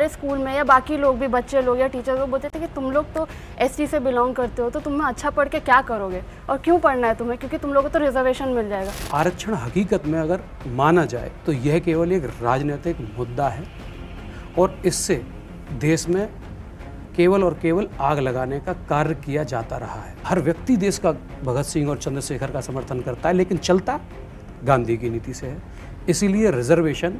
School में या बाकी लोग भी, बच्चे लोग या टीचर लोग बोलते थे कि तुम लोग तो एसटी से बिलोंग करते हो, तो तुम्हें अच्छा पढ़ के क्या करोगे और क्यों पढ़ना है तुम्हें, क्योंकि तुम लोगों को तो रिजर्वेशन मिल जाएगा। आरक्षण हकीकत में अगर माना जाए तो यह केवल एक राजनीतिक मुद्दा है और इससे देश में केवल और केवल आग लगाने का कार्य किया जाता रहा है। हर व्यक्ति देश का भगत सिंह और चंद्रशेखर का समर्थन करता है, लेकिन चलता गांधी की नीति से है। इसीलिए reservation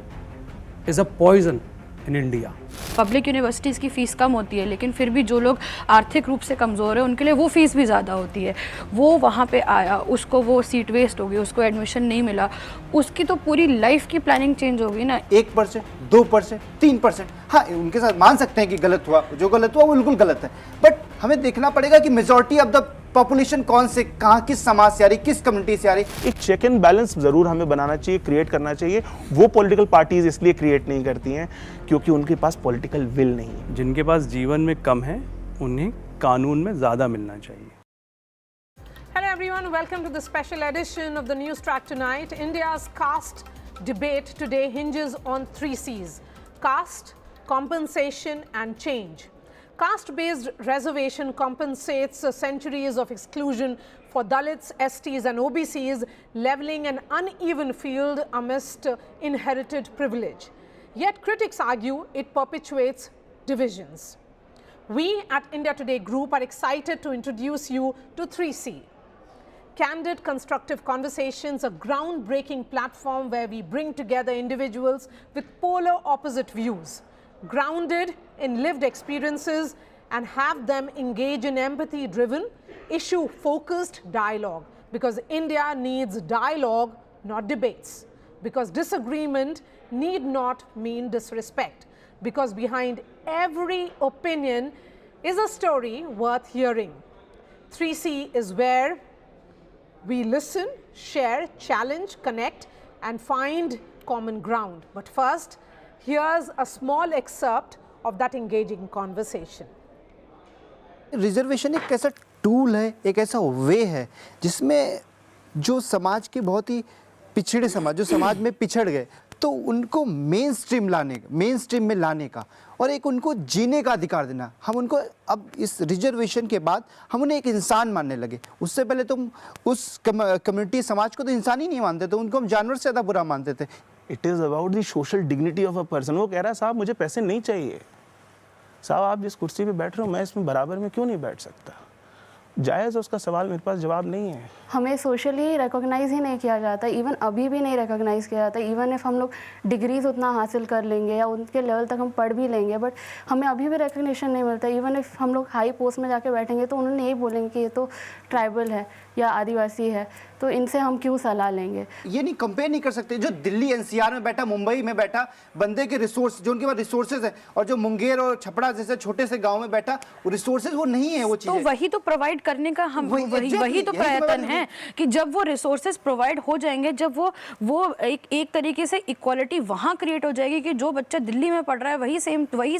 is a poison in India. Public universities की फ़ीस कम होती है, लेकिन फिर भी जो लोग आर्थिक रूप से कमज़ोर है उनके लिए वो फ़ीस भी ज़्यादा होती है। वो वहाँ पे आया, उसको वो सीट वेस्ट हो गई, उसको एडमिशन नहीं मिला, उसकी तो पूरी लाइफ की प्लानिंग चेंज हो गई ना। 1%, 2%, 3%, हाँ उनके साथ मान सकते हैं कि गलत हुआ, जो गलत हुआ वो बिल्कुल गलत है, बट हमें देखना पड़ेगा कि मेजॉरिटी ऑफ द पॉपुलेशन कौन से, कहाँ, किस समाज से आ रही, किस कम्युनिटी से आ रही। एक चेक एंड बैलेंस जरूर हमें बनाना चाहिए, क्रिएट करना चाहिए। वो पॉलिटिकल पार्टीज इसलिए क्रिएट नहीं करती हैं क्योंकि उनके पास पॉलिटिकल विल नहीं है। जिनके पास जीवन में कम है उन्हें कानून में ज़्यादा मिलना चाहिए। Hello everyone, welcome to the special edition of the News Track tonight. India's caste debate today hinges on 3 C's: caste, compensation and change. Caste-based reservation compensates centuries of exclusion for Dalits, STs and OBCs, leveling an uneven field amidst inherited privilege. Yet critics argue it perpetuates divisions. We at India Today Group are excited to introduce you to 3C. Candid, constructive conversations, a groundbreaking platform where we bring together individuals with polar opposite views, grounded in lived experiences, and have them engage in empathy-driven, issue-focused dialogue. Because India needs dialogue, not debates. Because disagreement need not mean disrespect. Because behind every opinion is a story worth hearing. 3C is where we listen, share, challenge, connect, and find common ground. But first, here's a small excerpt of that engaging conversation. Reservation एक ऐसा tool है, एक ऐसा वे है जिसमें जो समाज के बहुत ही पिछड़े समाज, जो समाज में पिछड़ गए, तो उनको मेन स्ट्रीम में लाने का और एक उनको जीने का अधिकार देना। हम उनको अब इस रिजर्वेशन के बाद हम उन्हें एक इंसान मानने लगे। उससे पहले तुम उस कम्युनिटी समाज को तो इंसान ही नहीं मानते थे, उनको हम जानवर से ज़्यादा बुरा मानते थे। It is about the social dignity of a person. वो कह रहा है साहब मुझे पैसे नहीं चाहिए, साहब आप जिस कुर्सी पे बैठ रहे हो मैं इसमें बराबर में क्यों नहीं बैठ सकता। जायज़ उसका सवाल, मेरे पास जवाब नहीं है। हमें सोशली रिकॉग्नाइज ही नहीं किया जाता, इवन अभी भी नहीं रिकॉग्नाइज किया जाता। इवन इफ हम लोग डिग्रीज उतना हासिल कर लेंगे या उनके लेवल तक हम पढ़ भी लेंगे, बट हमें अभी भी रिकॉग्निशन नहीं मिलता। इवन इफ हम लोग हाई पोस्ट में जाके बैठेंगे तो उन्होंने यही बोलेंगे कि ये तो ट्राइबल है या आदिवासी है, तो इनसे हम क्यों सलाह लेंगे। ये नहीं कंपेयर नहीं कर सकते। जो दिल्ली एनसीआर में बैठा, मुंबई में बैठा बंदे के रिसोर्स, जो उनके पास रिसोर्सेज है, और जो मुंगेर और छपड़ा जैसे छोटे से गांव में बैठा, वो रिसोर्सेज वो नहीं है, वो चीजें। तो वही तो प्रोवाइड करने का हम वही तो प्रयत्न है कि जब वो रिसोर्सेज प्रोवाइड हो जाएंगे, जब वो एक तरीके से इक्वालिटी वहाँ क्रिएट हो जाएगी कि जो बच्चा दिल्ली में पढ़ रहा है वही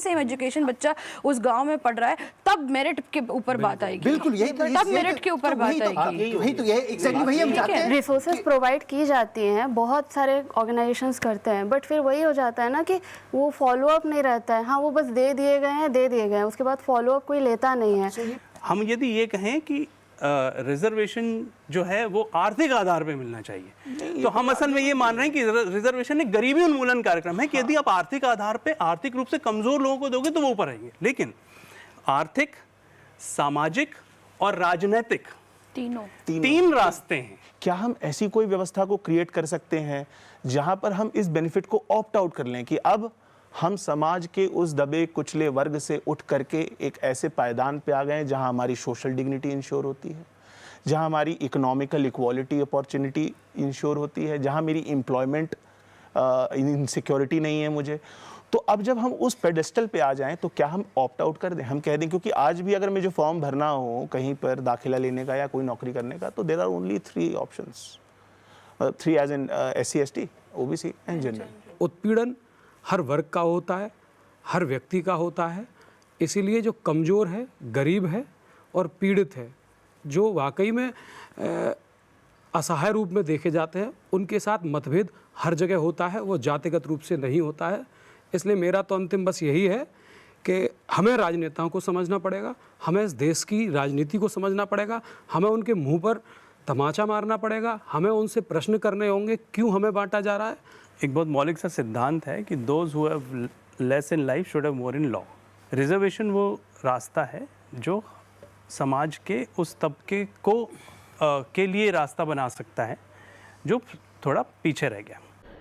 सेम एजुकेशन बच्चा उस गाँव में पढ़ रहा है, तब मेरिट के ऊपर बात आएगी। बिल्कुल यही, तब मेरिट के ऊपर बात आएगी। वही तो यही एग्जैक्टली वही हम चाहते हैं। रिसोर्सेज प्रोवाइड की जाती हैं, बहुत सारे ऑर्गेनाइजेशंस करते हैं, बट फिर वही हो जाता है ना कि वो फॉलो अप नहीं रहता है। हाँ, वो बस दे दिए गए हैं, उसके बाद फॉलो अप कोई लेता नहीं है। हम यदि ये कहें कि रिजर्वेशन जो है वो आर्थिक आधार पे मिलना चाहिए, तो हम असल में ये मान रहे हैं कि रिजर्वेशन एक गरीबी उन्मूलन कार्यक्रम है कि यदि आप आर्थिक आधार पे आर्थिक रूप से कमजोर लोगों को दोगे तो वो ऊपर आएंगे। लेकिन आर्थिक, सामाजिक और राजनीतिक तीन रास्ते हैं। क्या हम ऐसी कोई व्यवस्था को क्रिएट कर सकते हैं जहां पर हम इस बेनिफिट को ऑप्ट आउट कर लें कि अब हम समाज के उस दबे कुचले वर्ग से उठ करके एक ऐसे पायदान पे आ गए जहां हमारी सोशल डिग्निटी इंश्योर होती है, जहां हमारी इकोनॉमिकल इक्वालिटी अपॉर्चुनिटी इंश्योर होती है, जहां मेरी एम्प्लॉयमेंट इनसिक्योरिटी नहीं है मुझे। तो अब जब हम उस पेडेस्टल पे आ जाएं तो क्या हम ऑप्ट आउट कर दें, हम कह दें क्योंकि आज भी अगर मुझे फॉर्म भरना हो कहीं पर दाखिला लेने का या कोई नौकरी करने का, तो there are only 3 options, 3 as in SC ST OBC and general. उत्पीड़न हर वर्ग का होता है, हर व्यक्ति का होता है। इसीलिए जो कमज़ोर है, गरीब है और पीड़ित है, जो वाकई में असहाय रूप में देखे जाते हैं, उनके साथ मतभेद हर जगह होता है। वो जातिगत रूप से नहीं होता है, इसलिए मेरा तो अंतिम बस यही है कि हमें राजनेताओं को समझना पड़ेगा, हमें इस देश की राजनीति को समझना पड़ेगा, हमें उनके मुंह पर तमाचा मारना पड़ेगा, हमें उनसे प्रश्न करने होंगे क्यों हमें बांटा जा रहा है। एक बहुत मौलिक सा सिद्धांत है कि those who have less in life should have more in law. Reservation वो रास्ता है जो समाज के उस तबके को के लिए रास्ता बना सकता है जो थोड़ा पीछे रह गया।